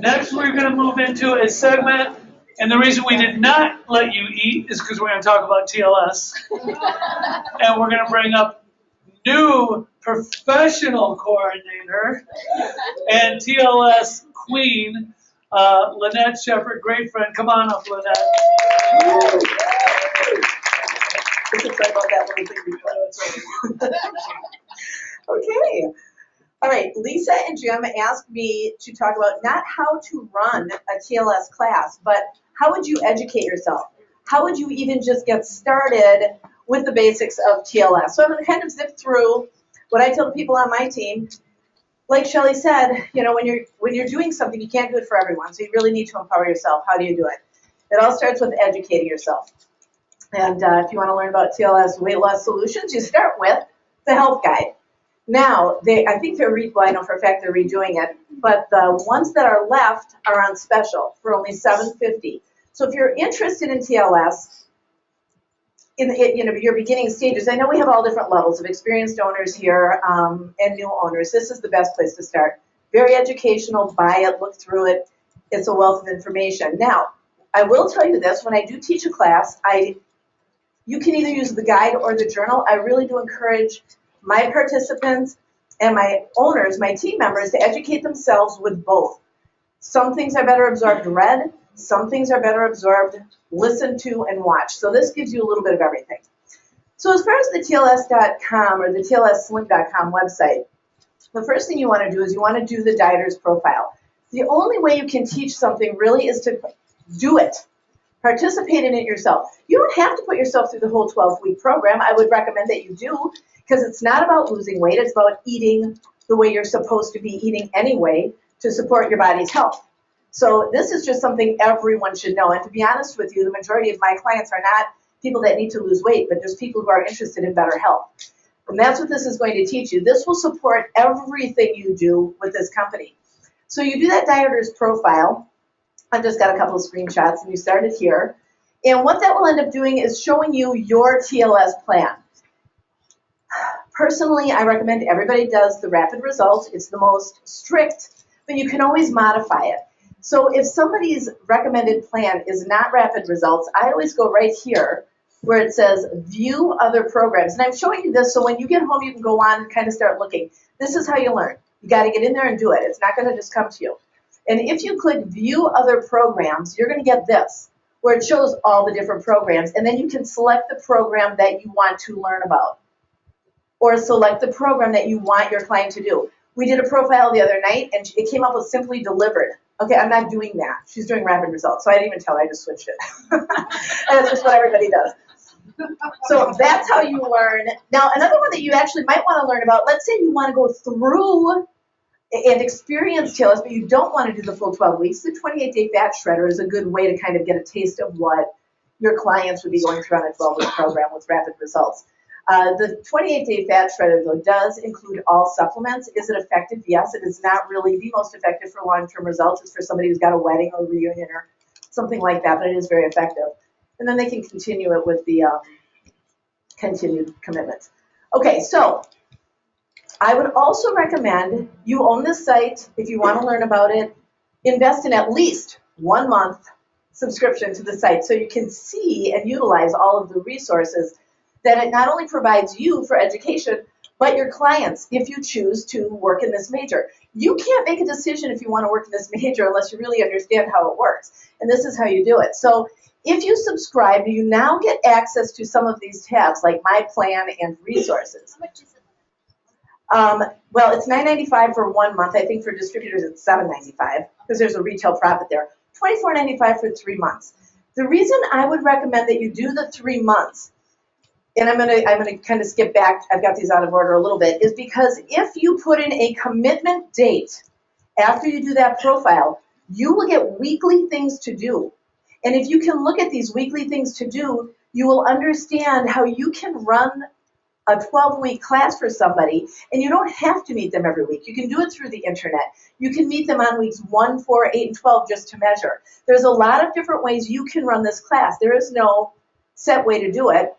Next, we're going to move into a segment, and the reason we did not let you eat is because we're going to talk about TLS. And we're going to bring up new professional coordinator and TLS queen, Lynette Shepard, great friend. Come on up, Lynette. Sorry about that little thing before. Okay. All right, Lisa and Jim asked me to talk about not how to run a TLS class, but how would you educate yourself? How would you even just get started with the basics of TLS? So I'm going to kind of zip through what I tell the people on my team. Like Shelly said, you know, when you're doing something, you can't do it for everyone, so you really need to empower yourself. How do you do it? It all starts with educating yourself. And if you want to learn about TLS weight loss solutions, you start with the health guide. Now, I think they're well, I know for a fact they're redoing it, but the ones that are left are on special for only $7.50. So if you're interested in TLS, in your beginning stages, I know we have all different levels of experienced owners here and new owners. This is the best place to start. Very educational. Buy it, look through it. It's a wealth of information. Now, I will tell you this: when I do teach a class, you can either use the guide or the journal. I really do encourage my participants and my owners, my team members, to educate themselves with both. Some things are better absorbed read, some things are better absorbed listened to and watched. So this gives you a little bit of everything. So as far as the TLS.com or the TLSslim.com website, the first thing you want to do is you want to do the dieter's profile. The only way you can teach something really is to do it. Participate in it yourself. You don't have to put yourself through the whole 12-week program. I would recommend that you do, because it's not about losing weight. It's about eating the way you're supposed to be eating anyway to support your body's health. So this is just something everyone should know. And to be honest with you, the majority of my clients are not people that need to lose weight, but just people who are interested in better health. And that's what this is going to teach you. This will support everything you do with this company. So you do that dieter's profile. I've just got a couple of screenshots, and you started here. And what that will end up doing is showing you your TLS plan. Personally, I recommend everybody does the rapid results. It's the most strict, but you can always modify it. So if somebody's recommended plan is not rapid results, I always go right here where it says view other programs. And I'm showing you this so when you get home, you can go on and kind of start looking. This is how you learn. You got to get in there and do it. It's not going to just come to you. And if you click view other programs, you're going to get this, where it shows all the different programs. And then you can select the program that you want to learn about, or select the program that you want your client to do. We did a profile the other night, and it came up with simply delivered. Okay, I'm not doing that. She's doing rapid results. So I didn't even tell her. I just switched it. And that's just what everybody does. So that's how you learn. Now, another one that you actually might want to learn about, let's say you want to go through and experience TLS, but you don't want to do the full 12 weeks. The 28-day fat shredder is a good way to kind of get a taste of what your clients would be going through on a 12-week program with rapid results. The 28-day fat shredder, though, does include all supplements. Is it effective? Yes. It is not really the most effective for long-term results. It's for somebody who's got a wedding or reunion or something like that, but it is very effective. And then they can continue it with the continued commitments. Okay, so I would also recommend you own this site. If you want to learn about it, invest in at least 1 month subscription to the site so you can see and utilize all of the resources that it not only provides you for education, but your clients if you choose to work in this major. You can't make a decision if you want to work in this major unless you really understand how it works. And this is how you do it. So if you subscribe, you now get access to some of these tabs like My Plan and Resources. How much is it? Well, it's $9.95 for 1 month. I think for distributors it's $7.95 because there's a retail profit there. $24.95 for 3 months. The reason I would recommend that you do the 3 months, and I'm gonna kind of skip back, I've got these out of order a little bit, is because if you put in a commitment date after you do that profile, you will get weekly things to do. And if you can look at these weekly things to do, you will understand how you can run a 12-week class for somebody, and you don't have to meet them every week. You can do it through the internet. You can meet them on weeks 1, 4, 8, and 12 just to measure. There's a lot of different ways you can run this class. There is no set way to do it,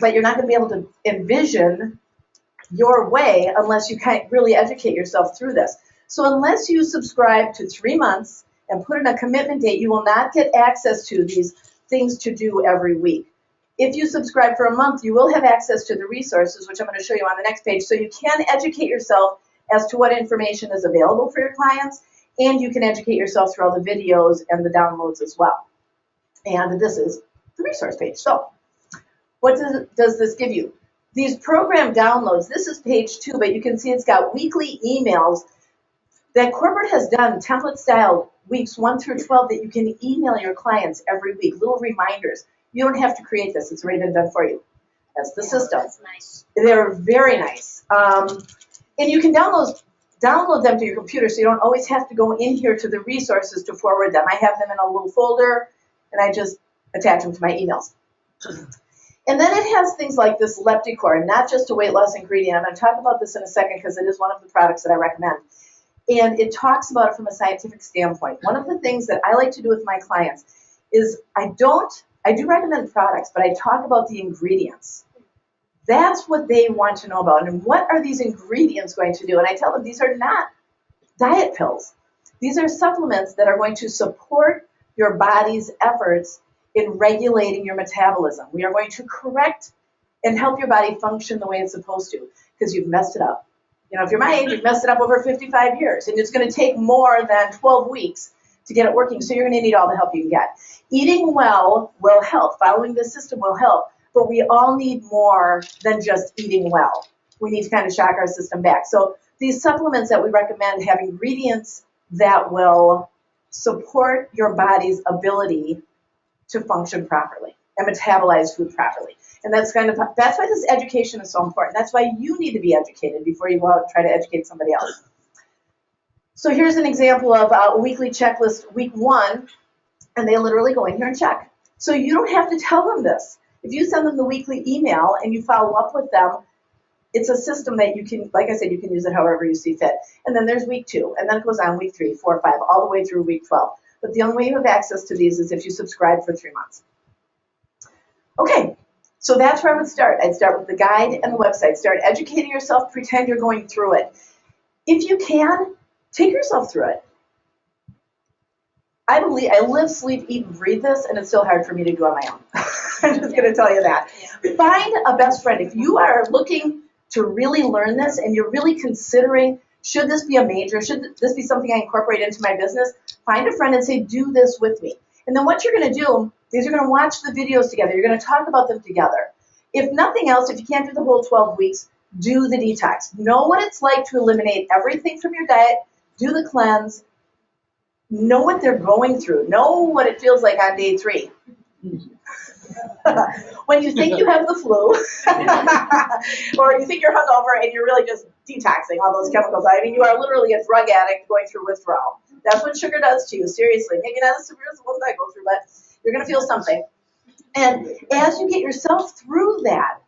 but you're not going to be able to envision your way unless you kind of really educate yourself through this. So unless you subscribe to 3 months and put in a commitment date, you will not get access to these things to do every week. If you subscribe for a month, you will have access to the resources, which I'm going to show you on the next page, so you can educate yourself as to what information is available for your clients, and you can educate yourself through all the videos and the downloads as well. And this is the resource page. So what does this give you? These program downloads, this is page 2, but you can see it's got weekly emails that corporate has done, template style, weeks 1 through 12, that you can email your clients every week, little reminders. You don't have to create this. It's already been done for you. That's the system. That's nice. They're very nice. And you can download them to your computer, so you don't always have to go in here to the resources to forward them. I have them in a little folder, and I just attach them to my emails. And then it has things like this Lepticor, not just a weight loss ingredient. I'm going to talk about this in a second because it is one of the products that I recommend. And it talks about it from a scientific standpoint. One of the things that I like to do with my clients is I do recommend products, but I talk about the ingredients. That's what they want to know about. And what are these ingredients going to do? And I tell them these are not diet pills. These are supplements that are going to support your body's efforts in regulating your metabolism. We are going to correct and help your body function the way it's supposed to, because you've messed it up. You know, if you're my age, you've messed it up over 55 years, and it's going to take more than 12 weeks to get it working, so you're going to need all the help you can get. Eating well will help. Following this system will help, but we all need more than just eating well. We need to kind of shock our system back. So these supplements that we recommend have ingredients that will support your body's ability to function properly and metabolize food properly. And that's why this education is so important. That's why you need to be educated before you go out and try to educate somebody else. So here's an example of a weekly checklist, week 1, and they literally go in here and check. So you don't have to tell them this. If you send them the weekly email and you follow up with them, it's a system that you can, like I said, you can use it however you see fit. And then there's week 2, and then it goes on week 3, 4, 5, all the way through week 12. But the only way you have access to these is if you subscribe for 3 months. Okay, so that's where I would start. I'd start with the guide and the website. Start educating yourself, pretend you're going through it. If you can, take yourself through it. I live, sleep, eat, and breathe this, and it's still hard for me to do on my own. I'm just going to tell you that. Find a best friend. If you are looking to really learn this and you're really considering, should this be a major, should this be something I incorporate into my business, find a friend and say, do this with me. And then what you're going to do is you're going to watch the videos together. You're going to talk about them together. If nothing else, if you can't do the whole 12 weeks, do the detox. Know what it's like to eliminate everything from your diet, do the cleanse, know what they're going through, know what it feels like on day 3. When you think you have the flu, or you think you're hungover and you're really just detoxing all those chemicals. I mean, you are literally a drug addict going through withdrawal. That's what sugar does to you, seriously. Maybe not as severe as the ones I go through, but you're going to feel something. And as you get yourself through that,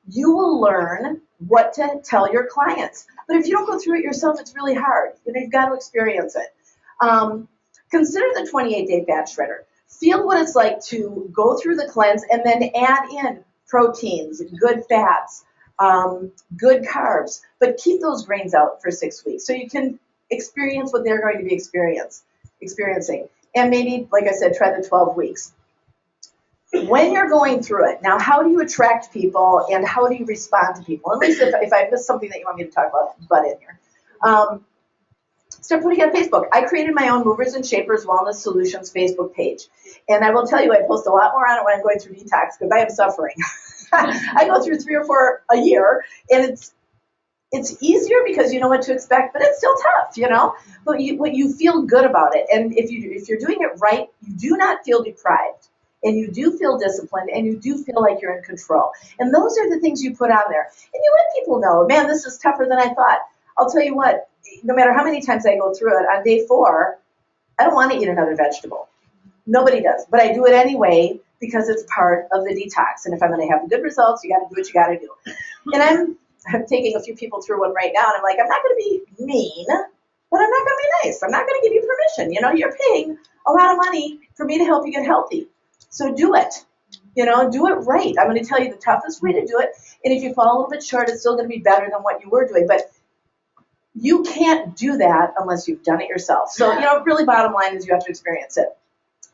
you will learn what to tell your clients. But if you don't go through it yourself, it's really hard. You've got to experience it. Consider the 28-day fat shredder. Feel what it's like to go through the cleanse and then add in proteins, good fats, good carbs, but keep those grains out for 6 weeks so you can experience what they're going to be experiencing. And maybe, like I said, try the 12 weeks. When you're going through it, now how do you attract people and how do you respond to people? At least if I missed something that you want me to talk about, butt in here. Start putting it on Facebook. I created my own Movers and Shapers Wellness Solutions Facebook page. And I will tell you, I post a lot more on it when I'm going through detox because I am suffering. I go through 3 or 4 a year, and it's easier because you know what to expect, but it's still tough, you know? But you feel good about it. And if you're doing it right, you do not feel deprived. And you do feel disciplined, and you do feel like you're in control. And those are the things you put on there. And you let people know, man, this is tougher than I thought. I'll tell you what, no matter how many times I go through it, on day 4, I don't want to eat another vegetable. Nobody does. But I do it anyway because it's part of the detox. And if I'm going to have good results, you got to do what you got to do. And I'm taking a few people through one right now, and I'm like, I'm not going to be mean, but I'm not going to be nice. I'm not going to give you permission. You know, you're paying a lot of money for me to help you get healthy. So do it. You know, do it right. I'm going to tell you the toughest way to do it. And if you fall a little bit short, it's still going to be better than what you were doing. But You can't do that unless you've done it yourself. So, really bottom line is you have to experience it.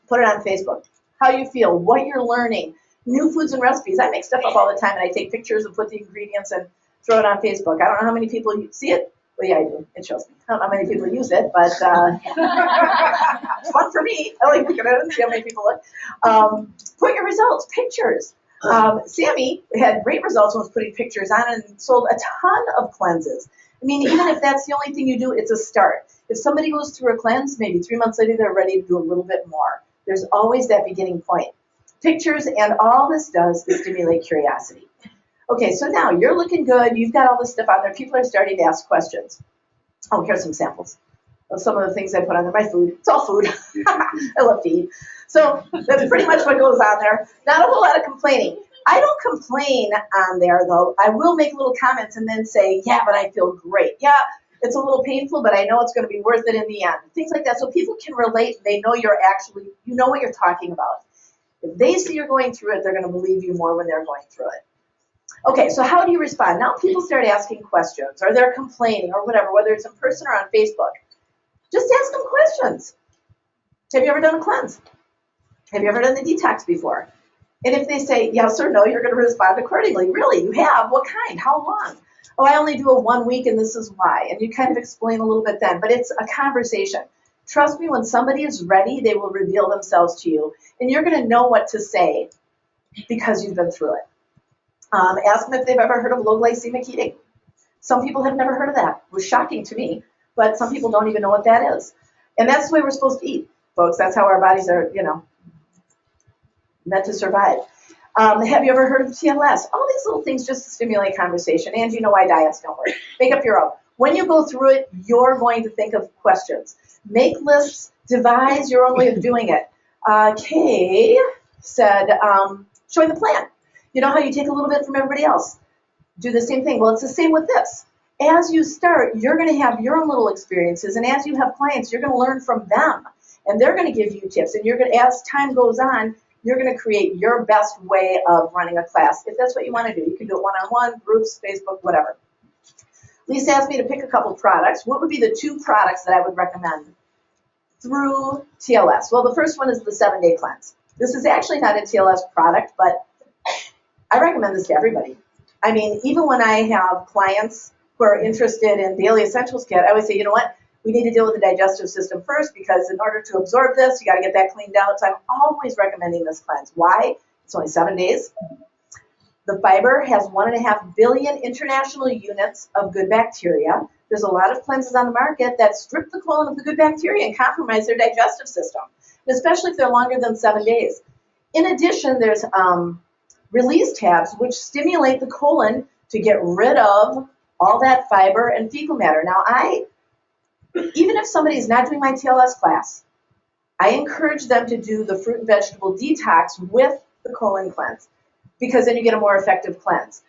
Put it on Facebook. How you feel, what you're learning, new foods and recipes. I make stuff up all the time, and I take pictures and put the ingredients and throw it on Facebook. I don't know how many people see it. Well, yeah, I do. It shows me. I don't know how many people use it, but it's fun for me. I like looking at it and see how many people look. Put your results, pictures. Sammy had great results when was putting pictures on and sold a ton of cleanses. I mean, even if that's the only thing you do, it's a start. If somebody goes through a cleanse, maybe 3 months later, they're ready to do a little bit more. There's always that beginning point. Pictures, and all this does is stimulate curiosity. Okay, so now you're looking good. You've got all this stuff on there. People are starting to ask questions. Oh, here's some samples of some of the things I put on there. My food. It's all food. I love to eat. So that's pretty much what goes on there. Not a whole lot of complaining. I don't complain on there, though. I will make little comments and then say, yeah, but I feel great. Yeah, it's a little painful, but I know it's going to be worth it in the end. Things like that. So people can relate. They know you know what you're talking about. If they see you're going through it, they're going to believe you more when they're going through it. Okay, so how do you respond? Now people start asking questions, or they're complaining, or whatever, whether it's in person or on Facebook. Just ask them questions. Have you ever done a cleanse? Have you ever done the detox before? And if they say yes or no, you're going to respond accordingly. Really, you have? What kind? How long? Oh, I only do a 1 week, and this is why. And you kind of explain a little bit then. But it's a conversation. Trust me, when somebody is ready, they will reveal themselves to you. And you're going to know what to say because you've been through it. Ask them if they've ever heard of low glycemic eating. Some people have never heard of that. It was shocking to me, but some people don't even know what that is. And that's the way we're supposed to eat, folks. That's how our bodies are, meant to survive. Have you ever heard of TLS? All these little things just to stimulate conversation. And you know why diets don't work. Make up your own. When you go through it, you're going to think of questions. Make lists. Devise your own way of doing it. Kay said, showing the plan. You know how you take a little bit from everybody else? Do the same thing. Well, it's the same with this. As you start, you're going to have your own little experiences. And as you have clients, you're going to learn from them. And they're going to give you tips. And as time goes on, you're going to create your best way of running a class. If that's what you want to do, you can do it one-on-one, groups, Facebook, whatever. Lisa asked me to pick a couple products. What would be the 2 products that I would recommend through TLS? Well, the first one is the 7-day cleanse. This is actually not a TLS product, but I recommend this to everybody. I mean, even when I have clients who are interested in daily essentials kit, I always say, you know what? We need to deal with the digestive system first because in order to absorb this, you got to get that cleaned out. So I'm always recommending this cleanse. Why? It's only 7 days. The fiber has 1.5 billion international units of good bacteria. There's a lot of cleanses on the market that strip the colon of the good bacteria and compromise their digestive system, especially if they're longer than 7 days. In addition, there's release tabs, which stimulate the colon to get rid of all that fiber and fecal matter. Now, even if somebody is not doing my TLS class, I encourage them to do the fruit and vegetable detox with the colon cleanse because then you get a more effective cleanse.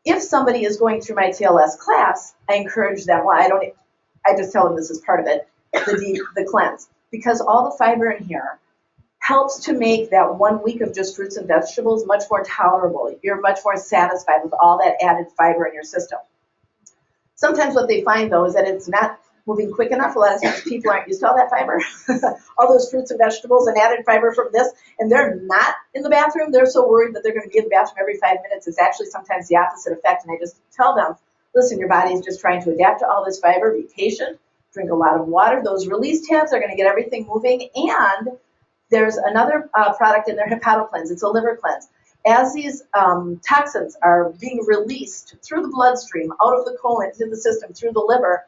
If somebody is going through my TLS class, I encourage them, I just tell them this is part of it, the cleanse, because all the fiber in here helps to make that 1 week of just fruits and vegetables much more tolerable. You're much more satisfied with all that added fiber in your system. Sometimes what they find, though, is that it's not moving quick enough. A lot of times people aren't used to all that fiber, all those fruits and vegetables and added fiber from this, and they're not in the bathroom. They're so worried that they're going to be in the bathroom every 5 minutes. It's actually sometimes the opposite effect, and I just tell them, listen, your body is just trying to adapt to all this fiber. Be patient. Drink a lot of water. Those release tabs are going to get everything moving, and there's another product in there, Hepatocleanse. It's a liver cleanse. As these toxins are being released through the bloodstream, out of the colon, into the system, through the liver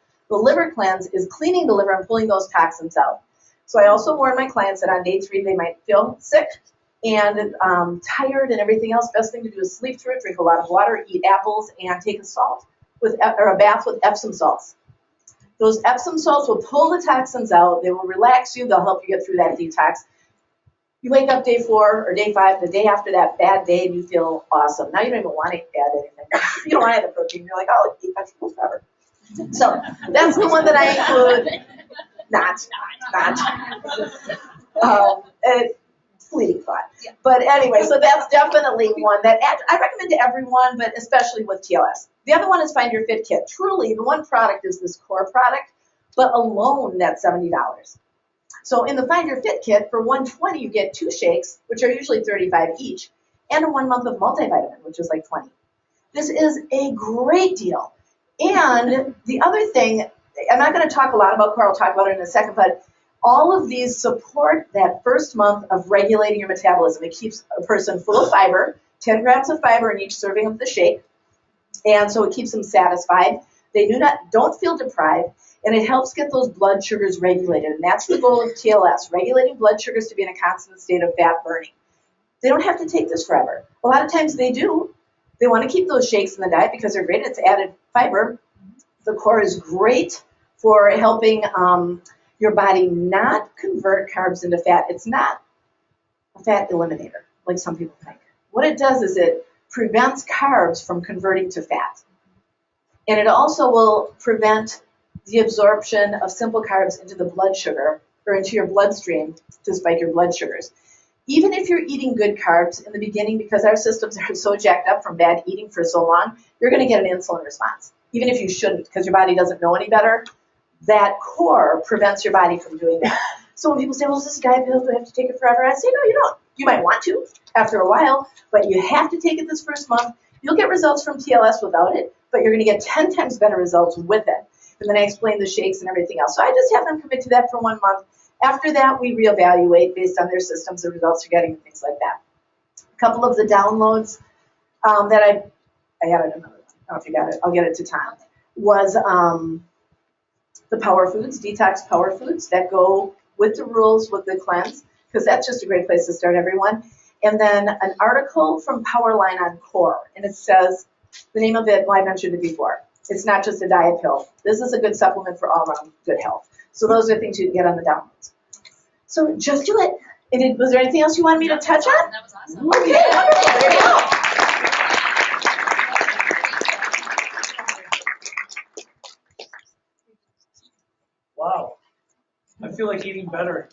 cleanse is cleaning the liver and pulling those toxins out. So I also warn my clients that on day 3 they might feel sick and tired and everything else. Best thing to do is sleep through it, drink a lot of water, eat apples, and take a bath with Epsom salts. Those Epsom salts will pull the toxins out. They will relax you. They'll help you get through that detox. You wake up day 4 or day 5, the day after that bad day, and you feel awesome. Now you don't even want to add anything. You don't want to add the protein. You're like, oh, eat vegetables forever. So that's the one that I include. Not. Fleeting thought. Yeah. But anyway, so that's definitely one that I recommend to everyone, but especially with TLS. The other one is Find Your Fit Kit. Truly, the one product is this core product, but alone that's $70. So in the Find Your Fit Kit, for $120, you get 2 shakes, which are usually $35 each, and a 1 month of multivitamin, which is like $20. This is a great deal. And the other thing, I'm not going to talk a lot about core, I'll talk about it in a second, but all of these support that first month of regulating your metabolism. It keeps a person full of fiber, 10 grams of fiber in each serving of the shake, and so it keeps them satisfied. They don't feel deprived, and it helps get those blood sugars regulated, and that's the goal of TLS, regulating blood sugars to be in a constant state of fat burning. They don't have to take this forever. A lot of times they do. They want to keep those shakes in the diet because they're great. It's added fiber. The core is great for helping your body not convert carbs into fat. It's not a fat eliminator, like some people think. What it does is it prevents carbs from converting to fat. And it also will prevent the absorption of simple carbs into the blood sugar or into your bloodstream to spike your blood sugars. Even if you're eating good carbs in the beginning, because our systems are so jacked up from bad eating for so long, you're going to get an insulin response, even if you shouldn't, because your body doesn't know any better. That core prevents your body from doing that. So when people say, well, is this diet pill? Do I have to take it forever? I say, no, you don't. You might want to after a while, but you have to take it this first month. You'll get results from TLS without it, but you're going to get 10 times better results with it. And then I explain the shakes and everything else. So I just have them commit to that for 1 month. After that, we reevaluate based on their systems, the results you're getting, and things like that. A couple of the downloads that I had another one. I don't know if you got it. I'll get it to Tom. Was the power foods, detox power foods that go with the rules with the cleanse, because that's just a great place to start, everyone. And then an article from Powerline on core, and it says, the name of it, well, I mentioned it before. It's not just a diet pill. This is a good supplement for all around good health. So those are things you can get on the downloads. So just do it. And was there anything else you wanted me to touch on? That was awesome. Okay, wonderful. There you go. Wow. I feel like eating better.